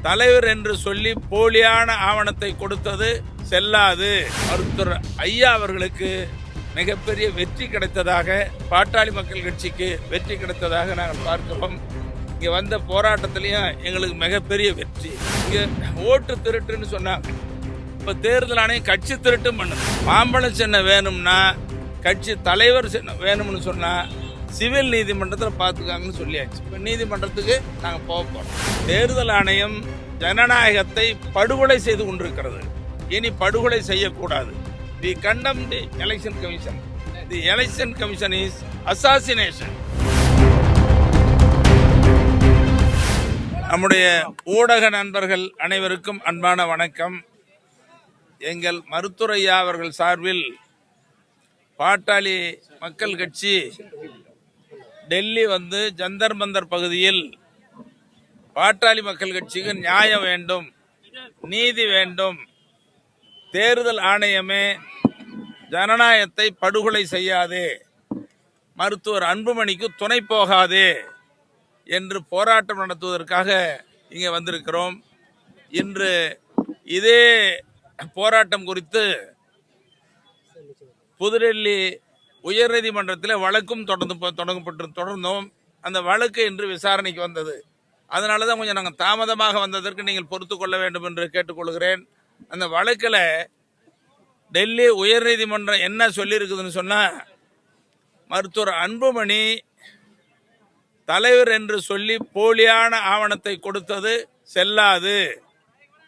தலைவர் என்று சொல்லி போலியான ஆவணத்தை கொடுத்தது செல்லாது. மருத்துவர் ஐயா அவர்களுக்கு மிகப்பெரிய வெற்றி கிடைத்ததாக, பாட்டாளி மக்கள் கட்சிக்கு வெற்றி கிடைத்ததாக நாங்கள் பார்க்கிறோம். இங்க வந்த போராட்டத்திலையும் எங்களுக்கு மிகப்பெரிய வெற்றி. இங்க ஓட்டு திருட்டுன்னு சொன்னாங்க, இப்ப தேர்தல் ஆணையம் கட்சி திருட்டும் பண்ணுது. மாம்பழ சின்னம் வேணும்னா, கட்சி தலைவர் சின்னம் வேணும்னு சொன்னா சிவில் நீதிமன்றத்தில் பார்த்துக்காங்கன்னு சொல்லியாச்சு. இப்போ நீதிமன்றத்துக்கு நாங்கள் போக போகிறோம். தேர்தல் ஆணையம் ஜனநாயகத்தை படுகொலை செய்து கொண்டிருக்கிறது. இனி படுகொலை செய்யக்கூடாது. தி கண்டம் the election commission. The election commission is assassination. நம்முடைய ஊடக நண்பர்கள் அனைவருக்கும் அன்பான வணக்கம். எங்கள் மருத்துவர் ஐயா அவர்கள் சார்பில் பாட்டாளி மக்கள் கட்சி டெல்லி வந்து ஜந்தர் மந்தர் பகுதியில் பாட்டாளி மக்கள் கட்சிக்கு நியாயம் வேண்டும், நீதி வேண்டும், தேர்தல் ஆணையமே ஜனநாயகத்தை படுகொலை செய்யாதே, மருத்துவர் அன்புமணிக்கு துணை போகாதே என்று போராட்டம் நடத்துவதற்காக இங்கே வந்திருக்கிறோம். இன்று இதே போராட்டம் குறித்து புதுடெல்லி உயர்நீதிமன்றத்தில் வழக்கும் தொடர்ந்தோம். அந்த வழக்கு இன்று விசாரணைக்கு வந்தது. அதனால தான் கொஞ்சம் நாங்கள் தாமதமாக வந்ததற்கு நீங்கள் பொறுத்து கொள்ள வேண்டும் என்று கேட்டுக்கொள்கிறேன். அந்த வழக்கில் டெல்லி உயர்நீதிமன்றம் என்ன சொல்லியிருக்குதுன்னு சொன்னால், மருத்துவர் அன்புமணி தலைவர் என்று சொல்லி போலியான ஆவணத்தை கொடுத்தது செல்லாது,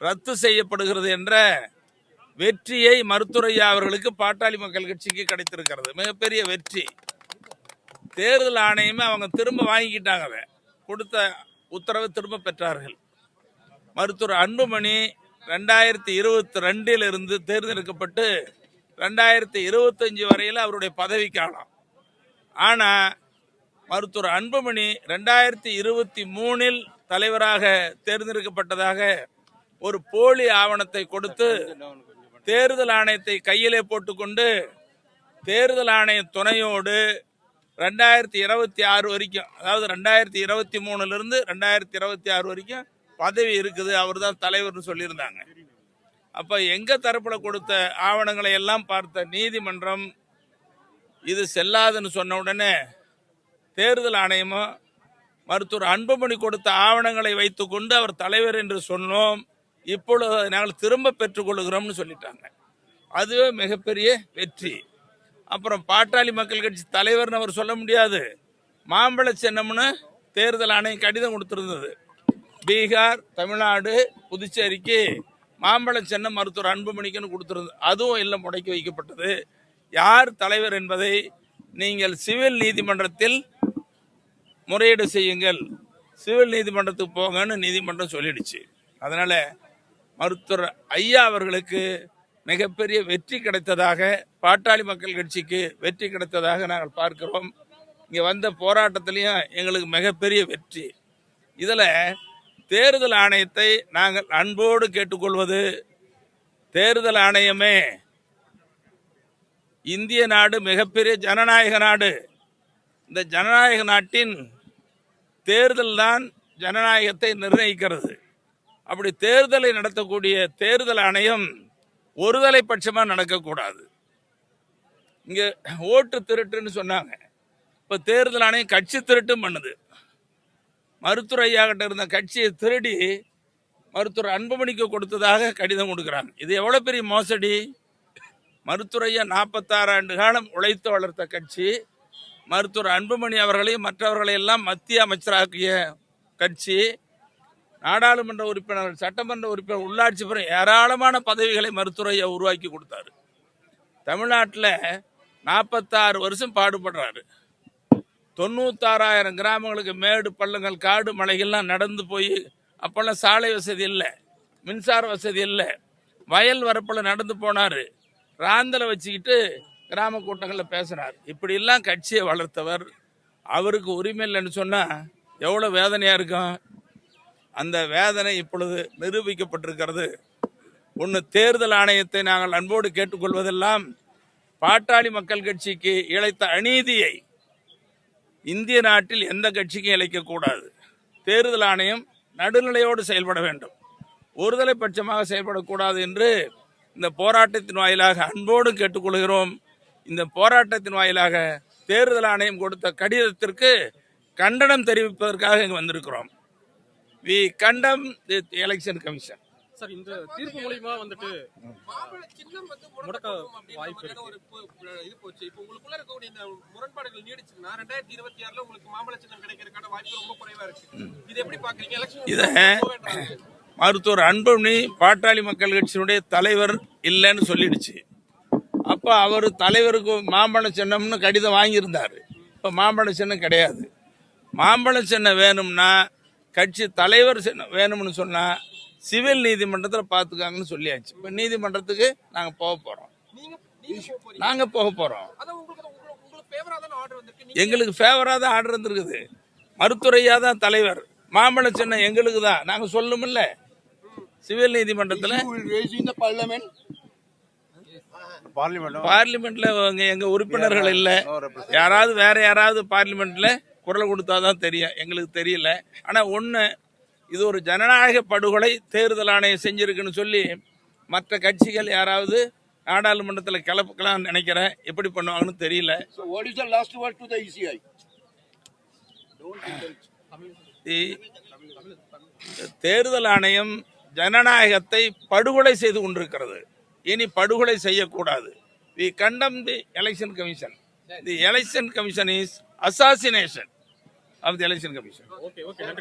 ரத்து செய்யப்படுகிறது என்ற வெற்றியை மருத்துவர் ஐயா அவர்களுக்கு பாட்டாளி மக்கள் கட்சிக்கு கிடைத்திருக்கிறது. மிகப்பெரிய வெற்றி. தேர்தல் ஆணையமே அவங்க திரும்ப வாங்கிக்கிட்டாங்க, கொடுத்த உத்தரவை திரும்ப பெற்றார்கள். மருத்துவர் அன்புமணி 2022 இருந்து தேர்ந்தெடுக்கப்பட்டு 2025 வரையில் அவருடைய பதவி காலம். ஆனால் மருத்துவர் அன்புமணி 2023 தலைவராக தேர்ந்தெடுக்கப்பட்டதாக ஒரு போலி ஆவணத்தை கொடுத்து தேர்தல் ஆணையத்தை கையிலே போட்டுக்கொண்டு தேர்தல் ஆணைய துணையோடு 2026 வரைக்கும், அதாவது 2023 2026 வரைக்கும் பதவி இருக்குது, அவர் தான் தலைவர்னு சொல்லியிருந்தாங்க. அப்போ எங்கள் தரப்பில் கொடுத்த ஆவணங்களை எல்லாம் பார்த்த நீதிமன்றம் இது செல்லாதுன்னு சொன்ன உடனே தேர்தல் ஆணையமும் மருத்துவர் அன்புமணி கொடுத்த ஆவணங்களை வைத்துக்கொண்டு அவர் தலைவர் என்று சொன்னோம், இப்பொழுது நாங்கள் திரும்ப பெற்றுக்கொள்கிறோம்னு சொல்லிட்டாங்க. அதுவே மிகப்பெரிய வெற்றி. அப்புறம் பாட்டாளி மக்கள் கட்சி தலைவர்னு அவர் சொல்ல முடியாது. மாம்பழ சின்னம்னு தேர்தல் ஆணையம் கடிதம் கொடுத்திருந்தது. பீகார், தமிழ்நாடு, புதுச்சேரிக்கு மாம்பழ சின்னம் மருத்துவர் அன்புமணிக்குன்னு கொடுத்திருந்தது. அதுவும் இல்லை, முடக்கி வைக்கப்பட்டது. யார் தலைவர் என்பதை நீங்கள் சிவில் நீதிமன்றத்தில் முறையீடு செய்யுங்கள், சிவில் நீதிமன்றத்துக்கு போங்கன்னு நீதிமன்றம் சொல்லிடுச்சு. அதனால மருத்துவர் ஐயா அவர்களுக்கு மிகப்பெரிய வெற்றி கிடைத்ததாக, பாட்டாளி மக்கள் கட்சிக்கு வெற்றி கிடைத்ததாக நாங்கள் பார்க்கிறோம். இங்கே வந்த போராட்டத்திலையும் எங்களுக்கு மிகப்பெரிய வெற்றி. இதில் தேர்தல் ஆணையத்தை நாங்கள் அன்போடு கேட்டுக்கொள்வது, தேர்தல் ஆணையமே இந்திய நாடு மிகப்பெரிய ஜனநாயக நாடு. இந்த ஜனநாயக நாட்டின் தேர்தல் தான் ஜனநாயகத்தை நிர்ணயிக்கிறது. அப்படி தேர்தலை நடத்தக்கூடிய தேர்தல் ஆணையம் ஒருதலை பட்சமாக நடக்கக்கூடாது. இங்கே ஓட்டு திருட்டுன்னு சொன்னாங்க, இப்போ தேர்தல் ஆணையம் கட்சி திருட்டும் பண்ணுது. மருத்துவர் ஐயா கிட்ட இருந்த கட்சியை திருடி மருத்துவர் அன்புமணிக்கு கொடுத்ததாக கடிதம் கொடுக்குறாங்க. இது எவ்வளோ பெரிய மோசடி! மருத்துவர் ஐயா 46 ஆண்டு காலம் உழைத்து வளர்த்த கட்சி, மருத்துவர் அன்புமணி அவர்களையும் மற்றவர்களையெல்லாம் மத்திய அமைச்சராக்கிய கட்சி, நாடாளுமன்ற உறுப்பினர், சட்டமன்ற உறுப்பினர், உள்ளாட்சி பிற ஏராளமான பதவிகளை மருத்துவர் ஐயா உருவாக்கி கொடுத்தாரு. தமிழ்நாட்டில் 46 வருஷம் பாடுபடுறாரு. 96,000 கிராமங்களுக்கு மேடு பள்ளங்கள் காடு மலைகள்லாம் நடந்து போய், அப்போல்லாம் சாலை வசதி இல்லை, மின்சார வசதி இல்லை, வயல் வரப்பில் நடந்து போனார். ராந்தலை வச்சுக்கிட்டு கிராம கூட்டங்களில் பேசுகிறார். இப்படிலாம் கட்சியை வளர்த்தவர். அவருக்கு உரிமை இல்லைன்னு சொன்னால் எவ்வளோ வேதனையாக இருக்கும். அந்த வேதனை இப்பொழுது நிரூபிக்கப்பட்டிருக்கிறது. ஒன்று, தேர்தல் ஆணையத்தை நாங்கள் அன்போடு கேட்டுக்கொள்வதெல்லாம் பாட்டாளி மக்கள் கட்சிக்கு இழைத்த அநீதியை இந்திய நாட்டில் எந்த கட்சிக்கும் இழைக்கக்கூடாது. தேர்தல் ஆணையம் நடுநிலையோடு செயல்பட வேண்டும். ஒருதலை பட்சமாக செயல்படக்கூடாது என்று இந்த போராட்டத்தின் வாயிலாக அன்போடு கேட்டுக்கொள்கிறோம். இந்த போராட்டத்தின் வாயிலாக தேர்தல் ஆணையம் கொடுத்த கடிதத்திற்கு கண்டனம் தெரிவிப்பதற்காக இங்கு வந்திருக்கிறோம். We condemn the election commission. Sir, இந்த தீர்ப்பு மூலமா வந்துட்டு முடக்க வாய்ப்பு இருக்கு. ஒரு இது போச்சு. இப்போ உங்களுக்குள்ள இருக்கக்கூடிய இந்த முரண்பாடுகள் நீடிச்சுன்னா 2026ல உங்களுக்கு மாம்பழ சின்னம் கிடைக்கிறதுக்கான வாய்ப்பு ரொம்ப குறைவா இருக்கு. இது எப்படி பாக்குறீங்க? இத மருத்துவர் அன்புமணி பாட்டாளி மக்கள் கட்சியினுடைய தலைவர் இல்லைன்னு சொல்லிடுச்சு. அப்ப அவர் தலைவருக்கு மாம்பழ சின்னம்னு கடிதம் வாங்கியிருந்தாரு. இப்ப மாம்பழ சின்னம் கிடையாது. மாம்பழ சின்னம் வேணும்னா கட்சி தலைவர் சின்னம் வேணும்னு சொன்னா சிவில் நீதிமன்றத்தில் பார்த்துக்காங்கன்னு சொல்லியாச்சு. இப்போ நீதிமன்றத்துக்கு நாங்கள் போக போகிறோம். நாங்கள் போக போகிறோம். எங்களுக்கு ஃபேவராக தான் ஆர்டர் வந்திருக்குது. மருத்துவரையா தான் தலைவர். மாம்பழ சின்னம் எங்களுக்கு தான். நாங்கள் சொல்லணுமில்ல சிவில் நீதிமன்றத்தில். பார்லிமெண்ட்ல எங்க உறுப்பினர்கள் இல்லை. யாராவது வேற யாராவது பார்லிமெண்ட்ல குரல் கொடுத்தாதான் தெரியும். எங்களுக்கு தெரியல. ஆனால் ஒன்று, இது ஒரு ஜனநாயக படுகொலை தேர்தல் ஆணையம் செஞ்சிருக்குன்னு சொல்லி மற்ற கட்சிகள் யாராவது நாடாளுமன்றத்தில் கிளப்பலாம் நினைக்கிறேன். எப்படி பண்ணுவாங்கன்னு தெரியல. தேர்தல் ஆணையம் ஜனநாயகத்தை படுகொலை செய்து கொண்டிருக்கிறது. இனி படுகொலை செய்யக்கூடாது. We condemn the election commission. The election commission is assassination of the election commission. Okay, நன்றி.